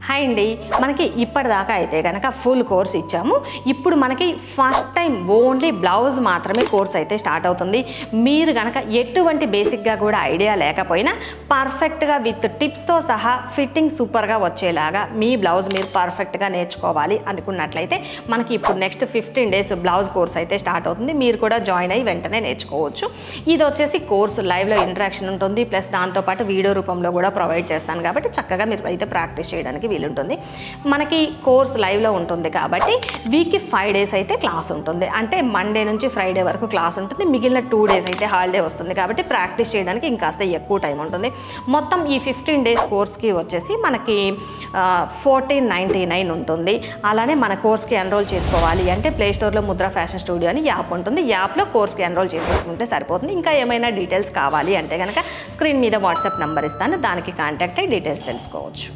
Hi అండి, మనకి ఇప్పటిదాకా అయితే కనుక ఫుల్ కోర్స్ ఇచ్చాము. ఇప్పుడు మనకి ఫస్ట్ టైం ఓన్లీ బ్లౌజ్ మాత్రమే కోర్స్ అయితే స్టార్ట్ అవుతుంది. మీరు కనుక ఎటువంటి బేసిక్గా కూడా ఐడియా లేకపోయినా పర్ఫెక్ట్గా విత్ టిప్స్తో సహా ఫిట్టింగ్ సూపర్గా వచ్చేలాగా మీ బ్లౌజ్ మీరు పర్ఫెక్ట్గా నేర్చుకోవాలి అనుకున్నట్లయితే మనకి ఇప్పుడు నెక్స్ట్ 15 days బ్లౌజ్ కోర్స్ అయితే స్టార్ట్ అవుతుంది. మీరు కూడా జాయిన్ అయ్యి వెంటనే నేర్చుకోవచ్చు. ఇది వచ్చేసి కోర్సు లైవ్లో ఇంటరాక్షన్ ఉంటుంది, ప్లస్ దాంతోపాటు వీడియో రూపంలో కూడా ప్రొవైడ్ చేస్తాను కాబట్టి చక్కగా మీరు అయితే ప్రాక్టీస్ చేయడానికి వీలుంటుంది. మనకి కోర్స్ లైవ్లో ఉంటుంది కాబట్టి వీక్కి 5 days అయితే క్లాస్ ఉంటుంది. అంటే మండే నుంచి ఫ్రైడే వరకు క్లాస్ ఉంటుంది, మిగిలిన 2 days అయితే హాలిడే వస్తుంది కాబట్టి ప్రాక్టీస్ చేయడానికి ఇంకాస్త ఎక్కువ టైం ఉంటుంది. మొత్తం ఈ 15 days కోర్స్కి వచ్చేసి మనకి 1499 ఉంటుంది. అలానే మన కోర్స్కి ఎన్రోల్ చేసుకోవాలి అంటే ప్లేస్టోర్లో ముద్ర ఫ్యాషన్ స్టూడియో అని యాప్ ఉంటుంది. యాప్లో కోర్స్కి ఎన్రోల్ చేసేసుకుంటే సరిపోతుంది. ఇంకా ఏమైనా డీటెయిల్స్ కావాలి అంటే కనుక స్క్రీన్ మీద వాట్సాప్ నెంబర్ ఇస్తాను, దానికి కాంటాక్ట్ అయ్యి డీటెయిల్స్ తెలుసుకోవచ్చు.